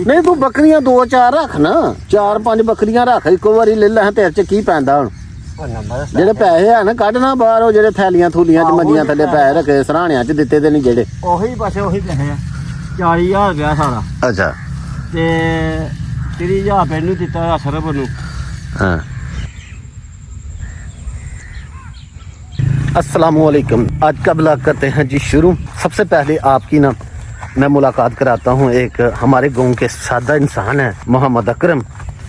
नहीं तू बकरियां 2-4 रख ना, 4-5 बकरियां रख, इको वारी ले लै। तेरे च की पैंदा हुण? ਜਿਹੜੇ ਪੈਸੇ ਆ ਨਾ ਕੱਢਣਾ ਬਾਹਰ, ਉਹ ਜਿਹੜੇ ਥੈਲੀਆਂ ਥੂਲੀਆਂ ਚ ਮੰਜੀਆਂ ਥੱਲੇ ਪੈਸੇ ਰੱਖੇ ਸਰਾਣਿਆਂ ਚ ਦਿੱਤੇ ਤੇ ਨਹੀਂ ਜਿਹੜੇ ਉਹੀ ਪਾਸੇ ਉਹੀ ਪੈਸੇ ਆ। 40,000 ਗਿਆ ਸਾਰਾ। अच्छा ਤੇ 30,000 ਮੈਨੂੰ ਦਿੱਤਾ ਸਰਬ ਨੂੰ। हाँ अस्सलामुअलैकुम। आज का ब्लॉग करते हैं जी शुरू। सबसे पहले आपकी ना मैं मुलाकात कराता हूँ, एक हमारे गांव के सादा इंसान है मोहम्मद अकरम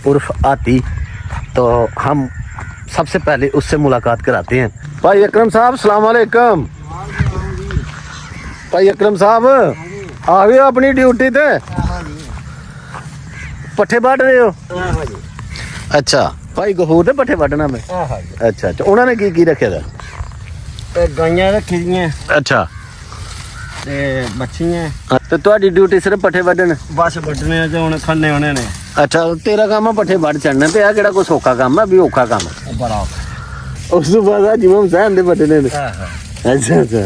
उर्फ आती। तो हम सबसे पहले उससे मुलाकात कराते हैं। भाई अकरम साहब सलाम अलैकुम। भाई अकरम साहब आ गए अपनी ड्यूटी ते? पट्ठे बढ़ रहे हो? अच्छा भाई गहूर दे पट्ठे वड्ढना मैं। अच्छा अच्छा उन्होंने की रखे दा? ਗਾਈਆਂ ਰੱਖੀ ਦੀਆਂ। अच्छा ਤੇ ਬੱਚੀਆਂ। ਤੇ ਤੁਹਾਡੀ ਡਿਊਟੀ ਸਿਰਫ ਪੱਠੇ ਵੱਢਣ? ਬਸ ਵੱਢਣੇ ਤੇ ਹੁਣ ਖੰਨੇ ਹੋਣੇ ਨੇ। ਅੱਛਾ ਤੇਰਾ ਕੰਮ ਆ ਪੱਠੇ ਵੱਢ ਚੜਨਾ ਤੇ ਆ ਕਿਹੜਾ ਕੋਈ ਸੌਖਾ ਕੰਮ ਆ? ਵੀ ਔਖਾ ਕੰਮ ਆ ਬੜਾ। ਉਸ ਤੋਂ ਬਾਅਦ ਆ ਜਿਵੇਂ ਸਹਿਣ ਦੇ ਵੱਢਣੇ ਨੇ। ਅੱਛਾ ਅੱਛਾ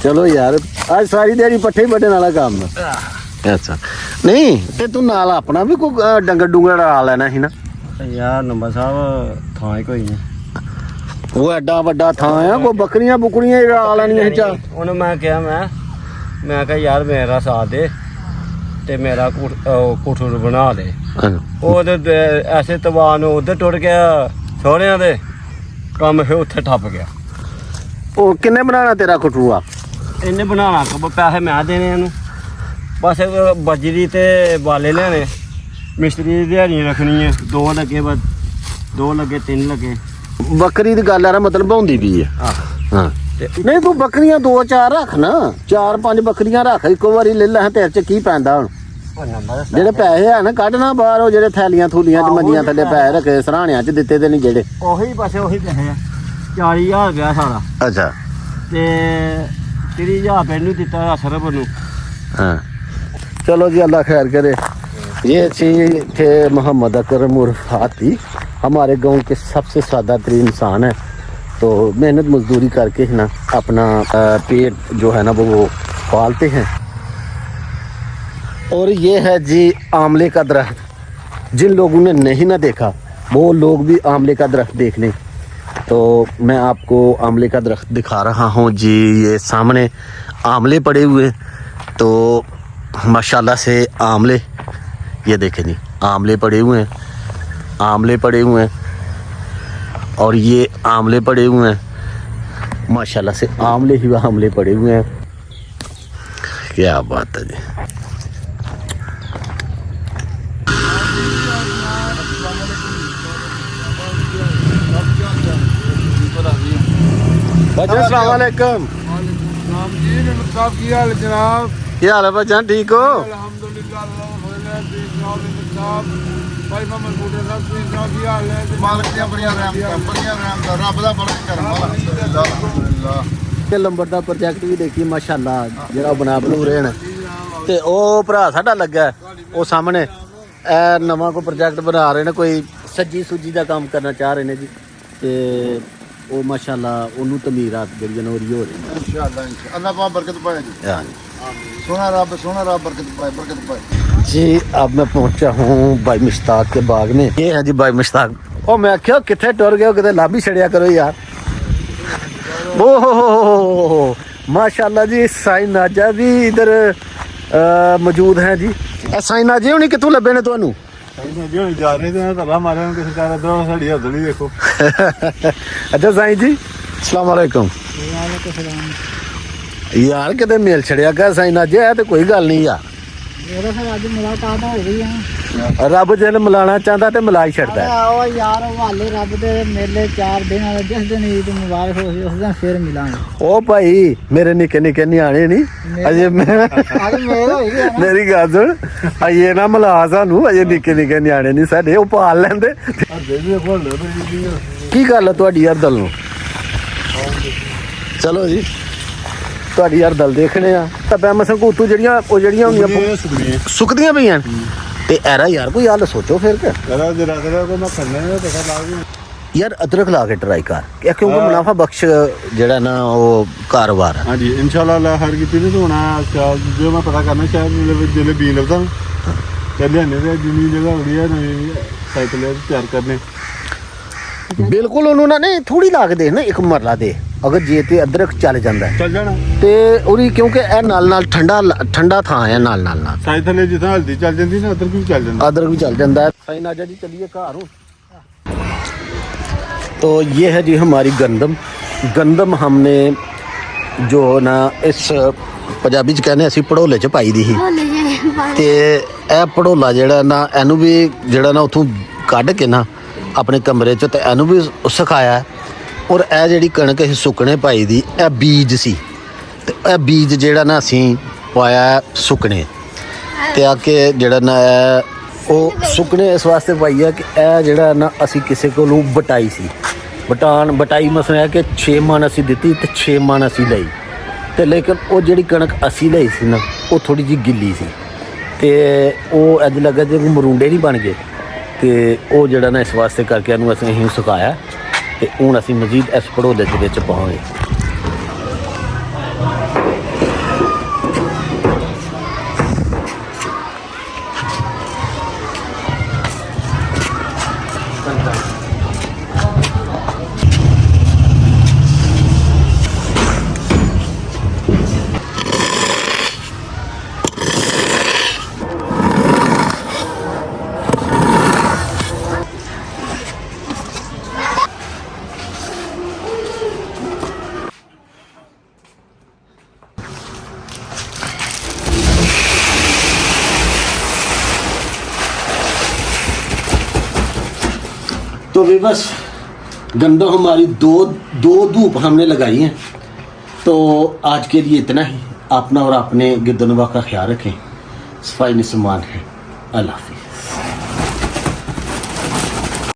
ਚਲੋ ਯਾਰ ਅੱਜ ਸਾਰੀ ਦਿਹਾੜੀ ਪੱਠੇ ਵੱਢਣ ਵਾਲਾ ਕੰਮ ਆ। ਅੱਛਾ ਨਹੀਂ ਤੇ ਤੂੰ ਨਾਲ ਆਪਣਾ ਵੀ ਕੋਈ ਡੰਗਰ ਡੂੰਗਰ ਲਾ ਲੈਣਾ ਸੀ ਨਾ ਯਾਰ। ਨੰਬਰ ਸਾਹਿਬ ਥਾਂ ਹੀ ਕੋਈ ਨਹੀਂ। ਉਹ ਐਡਾ ਵੱਡਾ ਥਾਂ ਆ, ਕੋਈ ਬੱਕਰੀਆਂ ਬੁਕਰੀਆਂ ਲਾ ਲੈਣੀਆਂ ਸੀ। ਚਾ ਉਹਨੂੰ ਮੈਂ ਕਿਹਾ ਮੈਂ ਕਿਹਾ ਯਾਰ ਮੇਰਾ ਸਾਥ ਦੇ ਤੇ ਮੇਰਾ ਕੋਠੂ ਬਣਾ ਦੇ। ਉਹਦੇ ਐਸੇ ਤਬਾਹ ਨੂੰ ਉਧਰ ਟੁੱਟ ਗਿਆ ਸਹੁਰਿਆਂ ਦੇ ਕੰਮ, ਫਿਰ ਉੱਥੇ ਠੱਪ ਗਿਆ। ਉਹ ਕਿੰਨੇ ਬਣਾਉਣਾ ਤੇਰਾ ਖਟੂਆ? ਇਹਨੇ ਬਣਾਉਣਾ ਪੈਸੇ ਮੈਂ ਦੇਣੇ ਇਹਨੂੰ। ਬਸ ਬਜਰੀ ਤੇ ਬਾਲੇ ਲੈਣੇ, ਮਿਸਤਰੀ ਦੀ ਦਿਹਾੜੀ ਰੱਖਣੀ ਹੈ। 2 ਲੱਗੇ ਬਸ, 2 ਲੱਗੇ 3 ਲੱਗੇ। ਬੱਕਰੀ ਦੀ ਗੱਲ ਆ ਮਤਲਬ ਹੁੰਦੀ ਵੀ ਹੈ। ਹਾਂ ਨਹੀਂ ਤੂੰ ਬੱਕਰੀਆਂ 2-4 ਰੱਖ ਨਾ, 4-5 ਬੱਕਰੀਆਂ ਰੱਖ, ਇੱਕੋ ਵਾਰੀ ਲੈ ਲੈ। ਤੇਰੇ ਚ ਕੀ ਪੈਂਦਾ ਹੁਣ? ਜਿਹੜੇ ਪੈਸੇ ਆ ਨਾ ਕੱਢਣਾ ਬਾਹਰ, ਉਹ ਜਿਹੜੇ ਥੈਲੀਆਂ ਥੂਲੀਆਂ ਚ ਮੰਜੀਆਂ ਥੱਲੇ ਪੈਸੇ ਰੱਖੇ ਸਰਾਣਿਆਂ ਚ ਦਿੱਤੇ ਤੇ ਨਹੀਂ ਜਿਹੜੇ ਉਹੀ ਪਾਸੇ ਉਹੀ ਪੈਸੇ ਆ। 40,000 ਗਿਆ ਸਾਰਾ। अच्छा ਤੇ 30,000 ਮੈਨੂੰ ਦਿੱਤਾ ਸਰਬ ਨੂੰ। हाँ चलो जी अल्लाह खैर करे। ये थे मोहम्मद अकरम उर्फ हाथी, हमारे गांव के सबसे सादा तरीन इंसान है। तो मेहनत मजदूरी करके ही ना अपना पेट जो है ना वो पालते हैं। और ये है जी आंवले का दरख्त। जिन लोगों ने नहीं ना देखा वो लोग भी आंवले का दरख्त देख लें। तो मैं आपको आंवले का दरख्त दिखा रहा हूँ जी। ये सामने आंवले पड़े हुए, तो माशाल्लाह से आंवले, ये देखें जी आंवले पड़े हुए हैं, आंवले पड़े हुए हैं। और ये आंवले पड़े हुए हैं, माशाल्लाह से आंवले ही आंवले पड़े हुए हैं। क्या बात है जी। अस्सलाम वालेकुम। जनाब क्या हाल है बच्चा? ठीक हो? लंबरदार प्रोजेक्ट भी देखिए माशाल्लाह ਜਿਹੜਾ ਬਣਾ ਬਣੂ ਰਹੇ ਨੇ। ਤੇ ਉਹ ਭਰਾ ਸਾਡਾ ਲੱਗਾ ਉਹ ਸਾਹਮਣੇ ਇਹ ਨਵਾਂ ਕੋਈ ਪ੍ਰੋਜੈਕਟ ਬਣਾ ਰਹੇ ਨੇ, ਕੋਈ ਸੱਜੀ ਸੁੱਜੀ ਦਾ ਕੰਮ ਕਰਨਾ ਚਾਹ ਰਹੇ ਨੇ ਜੀ। ਤੇ ਉਹ ਮਾਸ਼ਾਅੱਲਾ ਉਹਨੂੰ ਤਮੀਰਾਤ ਜਿਹੜੀ ਨੋਰੀ ਹੋ ਰਹੀ इंशाअल्लाह अल्लाह पाक बरकत पाए जी। है। सोना रब बरकत पाए जी अब मैं पहुंचा हूँ भाई मुश्ताक के बाग में। ये है जी भाई मुश्ताक। ओ मैं आख्या कितने टुर गए कितने लाभ ही छड़िया करो यार। ओ माशाल्लाह जी साईं नाजा भी इधर मौजूद हैं जी। साईं नाजे होनी कितों लभे ने तुहानू? जा रहे थे तला मारे किसी तरह दो साड़ी हदड़ी देखो। अच्छा साईं जी अस्सलाम वालेकुम। यार किते मेल छड़िया कर साईं नाजे है तो कोई गल नहीं यार। मेरे से आज मुलाकात हो गई है। रब जिल मिलाना चाहता तो मिला ही छड़ता है। आओ यार हवाले रब दे मेले 4 दिन जिस दिन ईद मुबारक हो उस दिन फिर मिलांगे। ओ भाई मेरे निके निके न्याणे नहीं अजे आज मेल होई गई ना। मेरी गल सुन अजे ना मिला सानू, अजे निके निके न्याणे नहीं साडे ओ पाल लैंदे। की गल है तुहाडी यार दल नूं? चलो जी ਤੁਹਾਡੀ ਯਾਰ ਦਲ ਦੇਖਣੇ ਆ ਤਾਂ ਪੈ ਮਸਾਂ ਕੂਤੂ ਜਿਹੜੀਆਂ ਉਹ ਜਿਹੜੀਆਂ ਹੁੰਦੀਆਂ ਸੁੱਕਦੀਆਂ ਪਈਆਂ ਤੇ ਐਰਾ ਯਾਰ ਕੋਈ ਹੱਲ ਸੋਚੋ ਫਿਰ ਕਿ जरा जरा जरा को मैं करने में पता लाग ਯਾਰ ਅਦਰਕ ਲਾ ਕੇ ਟਰਾਈ ਕਰ ਕਿਉਂਕਿ ਮੁਨਾਫਾ ਬਖਸ਼ ਜਿਹੜਾ ਨਾ ਉਹ ਕਾਰੋਬਾਰ ਹੈ। ਹਾਂਜੀ ਇਨਸ਼ਾਅੱਲਾ ਅੱਲਾਹ ਹਰ ਕੀਤੀ ਨਹੀਂ ਹੋਣਾ। ਜੋ ਮੈਂ ਪਤਾ ਕਰਨਾ ਸ਼ਾਇਦ ਜਿਲੇ ਬੀ ਲੱਭਦਾ ਚੱਲਿਆ ਨਹੀਂ ਤੇ ਜਿੰਨੀ ਜਗ੍ਹਾ ਹੋ ਗਈ ਹੈ ਨਵੀਂ ਸਾਈਕਲ ਤਿਆਰ ਕਰਨੇ ਬਿਲਕੁਲ ਉਹਨੂੰ ਨਾ ਨਹੀਂ ਥੋੜੀ ਲਾ ਕੇ ਦੇ ਨਾ ਇੱਕ ਮਰਲਾ ਦੇ ਅਗਰ ਜੇ ਤੇ ਅਦਰਕ ਚੱਲ ਜਾਂਦਾ ਹੈ ਚੱਲ ਜਾਣਾ ਤੇ ਉਹਦੀ ਕਿਉਂਕਿ ਇਹ ਨਾਲ ਠੰਡਾ ਥਾਂ ਹੈ ਨਾਲ ਸਾਈ ਥੱਲੇ ਜਿੱਦਾਂ ਹਲਦੀ ਚੱਲ ਜਾਂਦੀ ਨਾ ਅਦਰਕ ਵੀ ਚੱਲ ਜਾਂਦਾ अदरक भी चल जाता है सही नाजा जी चलिए घर तो ये है जी हमारी गंदम हमने जो ना इस पंजाबी च कहने ਅਸੀਂ ਪੜੋਲੇ ਚ ਪਾਈ ਦੀ ਸੀ ਤੇ ਇਹ ਪੜੋਲਾ ਜਿਹੜਾ ਨਾ ਇਹਨੂੰ ਵੀ ਜਿਹੜਾ ਨਾ ਉਥੋਂ ਕੱਢ ਕੇ ਨਾ ਆਪਣੇ ਕਮਰੇ ਚ ਤੇ ਇਹਨੂੰ ਵੀ ਸੁਕਾਇਆ ਔਰ ਇਹ ਜਿਹੜੀ ਕਣਕ ਅਸੀਂ ਸੁੱਕਣੇ ਪਾਈ ਦੀ ਇਹ ਬੀਜ ਸੀ ਤੇ ਇਹ ਬੀਜ ਜਿਹੜਾ ਨਾ ਅਸੀਂ ਪਾਇਆ ਸੁੱਕਣੇ ਤੇ ਆ ਕੇ ਜਿਹੜਾ ਨਾ ਉਹ ਸੁੱਕਣੇ ਇਸ ਵਾਸਤੇ ਪਾਈ ਆ ਕਿ ਇਹ ਜਿਹੜਾ ਨਾ ਅਸੀਂ ਕਿਸੇ ਕੋਲੋਂ ਬਟਾਈ ਸੀ ਬਟਾਈ ਮਸਲਾ ਹੈ ਕਿ 6 ਮਣ ਅਸੀਂ ਦਿੱਤੀ ਤੇ 6 ਮਣ ਅਸੀਂ ਲਈ ਤੇ ਲੇਕਿਨ ਉਹ ਜਿਹੜੀ ਕਣਕ ਅਸੀਂ ਲਈ ਸੀ ਨਾ ਉਹ ਥੋੜੀ ਜਿਹੀ ਗਿੱਲੀ ਸੀ ਤੇ ਉਹ ਅੱਜ ਲੱਗਾ ਜੇ ਮਰੂੰਡੇ ਨਹੀਂ ਬਣ ਗਏ ਤੇ ਉਹ ਜਿਹੜਾ ਨਾ ਇਸ ਵਾਸਤੇ ਕਰਕੇ ਇਹਨੂੰ ਅਸੀਂ ਸੁਕਾਇਆ ਤੇ ਹੁਣ ਅਸੀਂ ਮਜ਼ੀਦ ਇਸ ਪੜੋਲੇ ਦੇ ਵਿੱਚ ਪਾਵਾਂਗੇ तो भी बस गंदम हमारी दो धूप हमने लगाई हैं तो आज के लिए इतना ही अपना और अपने गिरदनवा का ख्याल रखें सफाई निस्मान है अल्लाह हाफिज़।